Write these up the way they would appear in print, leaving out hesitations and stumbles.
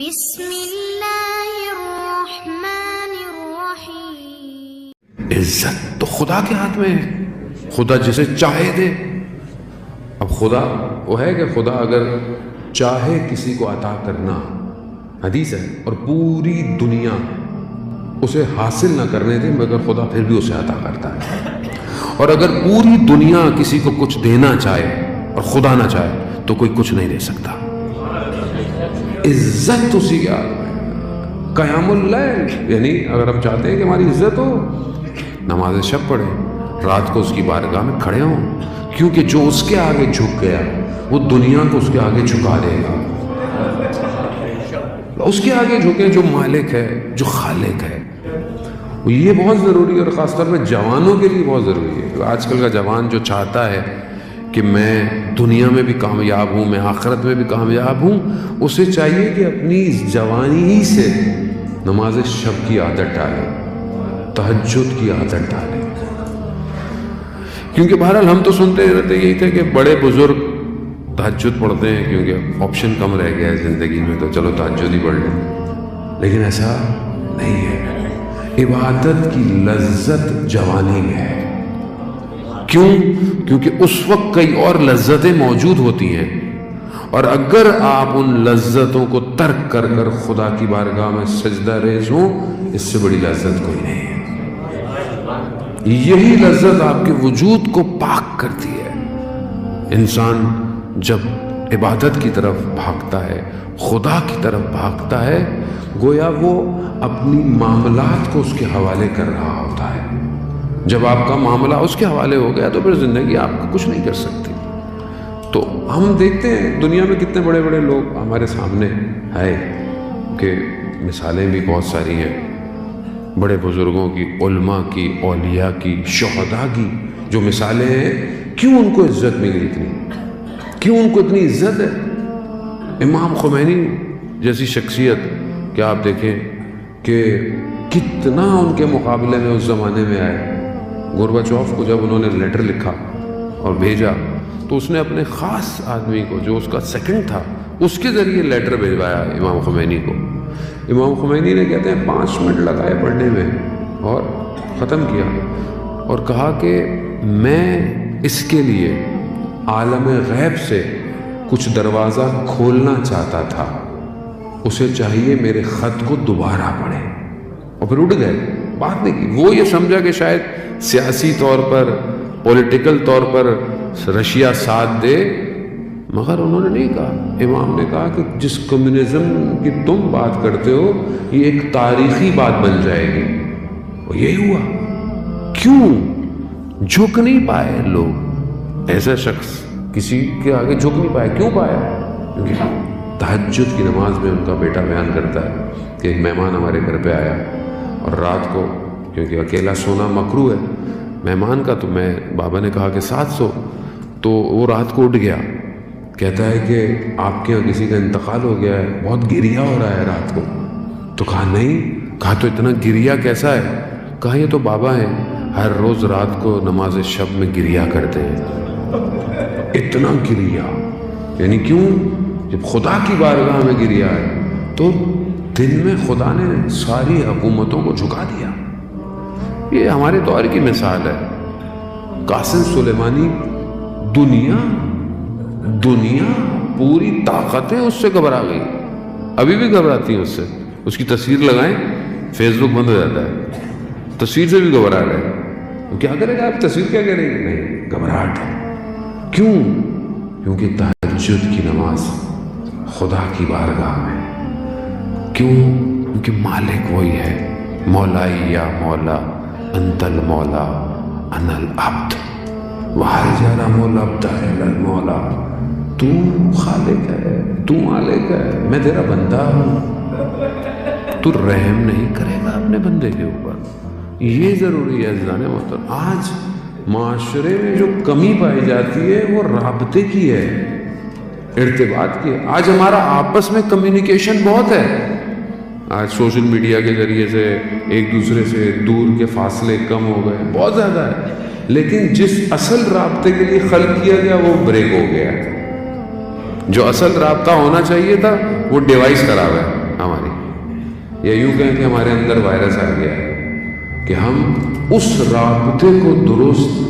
بسم اللہ الرحمن الرحیم۔ عزت تو خدا کے ہاتھ میں ہے، خدا جسے چاہے دے۔ اب خدا وہ ہے کہ خدا اگر چاہے کسی کو عطا کرنا، حدیث ہے، اور پوری دنیا اسے حاصل نہ کرنے دے مگر خدا پھر بھی اسے عطا کرتا ہے، اور اگر پوری دنیا کسی کو کچھ دینا چاہے اور خدا نہ چاہے تو کوئی کچھ نہیں دے سکتا۔ عزت اسی کے ہاتھ میں۔ قیام اللیل، یعنی اگر ہم چاہتے ہیں کہ ہماری عزت ہو، نماز شب پڑھیں، رات کو اس کی بارگاہ میں کھڑے ہوں، کیونکہ جو اس کے آگے جھک گیا وہ دنیا کو اس کے آگے جھکا دے گا۔ اس کے آگے جھکے جو مالک ہے، جو خالق ہے۔ یہ بہت ضروری ہے، اور خاص طور پہ جوانوں کے لیے بہت ضروری ہے۔ آج کل کا جوان جو چاہتا ہے کہ میں دنیا میں بھی کامیاب ہوں، میں آخرت میں بھی کامیاب ہوں، اسے چاہیے کہ اپنی جوانی ہی سے نماز شب کی عادت ڈالے، تہجد کی عادت ڈالے۔ کیونکہ بہرحال ہم تو سنتے رہتے یہی تھے کہ بڑے بزرگ تہجد پڑھتے ہیں کیونکہ آپشن کم رہ گیا ہے زندگی میں، تو چلو تہجد ہی پڑھ لیں، لیکن ایسا نہیں ہے۔ عبادت کی لذت جوانی میں ہے۔ کیوں؟ کیونکہ اس وقت کئی اور لذتیں موجود ہوتی ہیں، اور اگر آپ ان لذتوں کو ترک کر کر خدا کی بارگاہ میں سجدہ ریز ہوں، اس سے بڑی لذت کوئی نہیں ہے۔ یہی لذت آپ کے وجود کو پاک کرتی ہے۔ انسان جب عبادت کی طرف بھاگتا ہے، خدا کی طرف بھاگتا ہے، گویا وہ اپنی معاملات کو اس کے حوالے کر رہا ہوتا ہے۔ جب آپ کا معاملہ اس کے حوالے ہو گیا تو پھر زندگی آپ کو کچھ نہیں کر سکتی۔ تو ہم دیکھتے ہیں دنیا میں کتنے بڑے بڑے لوگ ہمارے سامنے ہیں، کہ مثالیں بھی بہت ساری ہیں، بڑے بزرگوں کی، علماء کی، اولیاء کی، شہداء کی جو مثالیں ہیں۔ کیوں ان کو عزت ملی اتنی؟ کیوں ان کو اتنی عزت ہے؟ امام خمینی جیسی شخصیت کہ آپ دیکھیں کہ کتنا ان کے مقابلے میں اس زمانے میں آئے۔ گورباچوف کو جب انہوں نے لیٹر لکھا اور بھیجا تو اس نے اپنے خاص آدمی کو، جو اس کا سیکنڈ تھا، اس کے ذریعے لیٹر بھیجوایا امام خمینی کو۔ امام خمینی نے کہتے ہیں 5 منٹ لگائے پڑھنے میں اور ختم کیا، اور کہا کہ میں اس کے لیے عالم غیب سے کچھ دروازہ کھولنا چاہتا تھا، اسے چاہیے میرے خط کو دوبارہ پڑھے، اور پھر اٹھ گئے، بات نہیں کی۔ وہ یہ سمجھا کہ شاید سیاسی طور پر، پولیٹیکل طور پر رشیا ساتھ دے، مگر انہوں نے نہیں کہا۔ امام نے کہا کہ جس کمیونزم کی تم بات کرتے ہو یہ ایک تاریخی بات بن جائے گی، اور یہی ہوا۔ کیوں جھک نہیں پائے لوگ؟ ایسا شخص کسی کے آگے جھک نہیں پائے، کیوں پایا؟ کیونکہ تہجد کی نماز میں ان کا بیٹا بیان کرتا ہے کہ ایک مہمان ہمارے گھر پہ آیا، اور رات کو کیونکہ اکیلا سونا مکروہ ہے مہمان کا، تو بابا نے کہا کہ ساتھ سو، تو وہ رات کو اٹھ گیا، کہتا ہے کہ آپ کے یہاں کسی کا انتقال ہو گیا ہے، بہت گریا ہو رہا ہے رات کو۔ تو کہا نہیں، کہا تو اتنا گریا کیسا ہے؟ کہا یہ تو بابا ہیں، ہر روز رات کو نماز شب میں گریا کرتے ہیں۔ اتنا گریا یعنی کیوں؟ جب خدا کی بارگاہ میں گریا ہے تو دن میں خدا نے ساری حکومتوں کو جھکا دیا۔ یہ ہمارے دور کی مثال ہے۔ قاسم سلیمانی، دنیا پوری طاقتیں اس سے گھبرا گئی، ابھی بھی گھبراتی ہیں اس سے۔ اس کی تصویر لگائیں، فیس بک بند ہو جاتا ہے، تصویر سے بھی گھبرا رہے ہیں۔ کیا کرے گا آپ؟ تصویر کیا کرے گی؟ نہیں، گھبراہٹ ہے۔ کیوں؟ کیونکہ تہجد کی نماز خدا کی بارگاہ میں۔ کیوں؟ کیونکہ مالک وہی ہے، مولائی یا مولا انت المولا انا العبد وحل جرم العبد الی المولا۔ تو خالق ہے، تو مالک ہے، میں تیرا بندہ ہوں، تو رحم نہیں کرے گا اپنے بندے کے اوپر۔ یہ ضروری ہے عزیزان محترم۔ آج معاشرے میں جو کمی پائی جاتی ہے وہ رابطے کی ہے، ارتباط کی ہے۔ آج ہمارا آپس میں کمیونیکیشن بہت ہے، آج سوشل میڈیا کے ذریعے سے ایک دوسرے سے دور کے فاصلے کم ہو گئے، بہت زیادہ ہے، لیکن جس اصل رابطے کے لیے خلق کیا گیا وہ بریک ہو گیا۔ جو اصل رابطہ ہونا چاہیے تھا وہ ڈیوائس خراب ہے، ہماری، یا یوں کہیں کہ ہمارے اندر وائرس آ گیا ہے کہ ہم اس رابطے کو درست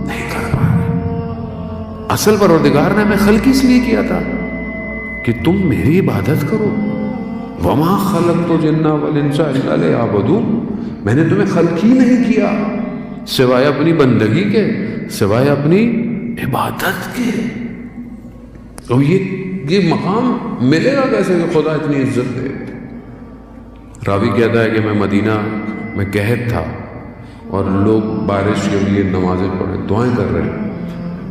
نہیں کر پا رہے۔ اصل پروردگار نے ہمیں خلق اس لیے کیا تھا کہ تم میری عبادت کرو۔ وما خلقت الجن والانس الا لیعبدون، میں نے تمہیں خلق ہی نہیں کیا سوائے اپنی بندگی کے، سوائے اپنی عبادت کے۔ تو یہ مقام ملے گا کیسے کہ خدا اتنی عزت دے؟ راوی کہتا ہے کہ میں مدینہ میں قحط تھا اور لوگ بارش کے لیے نمازیں پڑھ رہے، دعائیں کر رہے ہیں،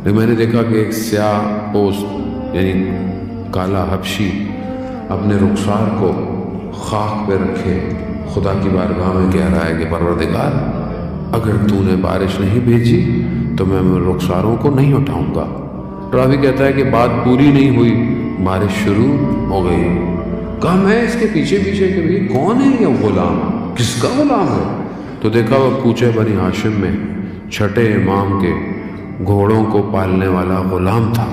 لیکن میں نے دیکھا کہ ایک سیاہ پوست یعنی کالا حبشی اپنے رخسار کو خاک پہ رکھے خدا کی بارگاہ میں کہہ رہا ہے کہ پروردگار اگر تو نے بارش نہیں بھیجی تو میں رخساروں کو نہیں اٹھاؤں گا۔ راوی کہتا ہے کہ بات پوری نہیں ہوئی، بارش شروع ہو گئی۔ کہا میں اس کے پیچھے پیچھے کہ یہ کون ہے، یہ غلام کس کا غلام ہے؟ تو دیکھا وہ کوچے بنی ہاشم میں چھٹے امام کے گھوڑوں کو پالنے والا غلام تھا۔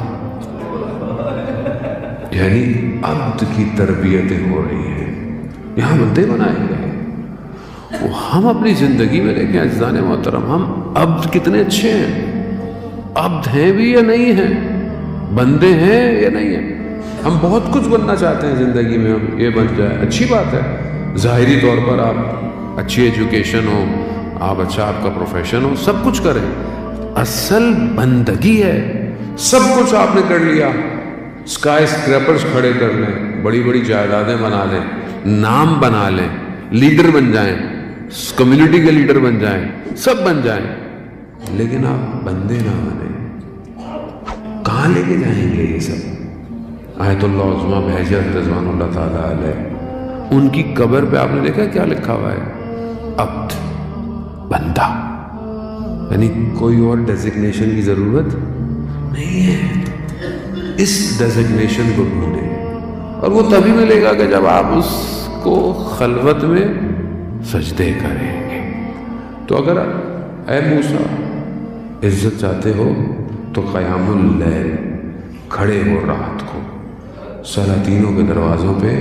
یعنی عبد کی تربیتیں ہو رہی ہیں، یہاں بندے بنائے گئے۔ ہم اپنی زندگی میں دیکھیں عزیزان محترم، ہم عبد کتنے اچھے ہیں، عبد ہیں بھی یا نہیں ہیں، بندے ہیں یا نہیں ہیں۔ ہم بہت کچھ بننا چاہتے ہیں زندگی میں، ہم یہ بن جائے، اچھی بات ہے، ظاہری طور پر آپ اچھی ایجوکیشن ہو، آپ کا پروفیشن ہو، سب کچھ کریں، اصل بندگی ہے۔ سب کچھ آپ نے کر لیا، اسکائی اسکریپرز کھڑے کر لیں، بڑی بڑی جائیدادیں بنا لیں، نام بنا لیں، لیڈر بن جائیں، کمیونٹی کے لیڈر بن جائیں، سب بن جائیں، لیکن آپ بندے نہ بنیں، کہاں لے کے جائیں گے یہ سب؟ آیت اللہ عظمیٰ بہجت رضوان اللہ تعالیٰ علیہ، ان کی قبر پہ آپ نے دیکھا کیا لکھا ہوا ہے؟ عبد، بندہ، یعنی کوئی اور ڈیزگنیشن کی ضرورت نہیں ہے۔ اس ڈیزگنیشن کو ڈھونڈیں، اور وہ تبھی ملے گا کہ جب آپ اس کو خلوت میں سجدے کریں گے۔ تو اگر اے موسیٰ عزت چاہتے ہو تو قیام اللیل، کھڑے ہو رات کو، سلاطینوں کے دروازوں پہ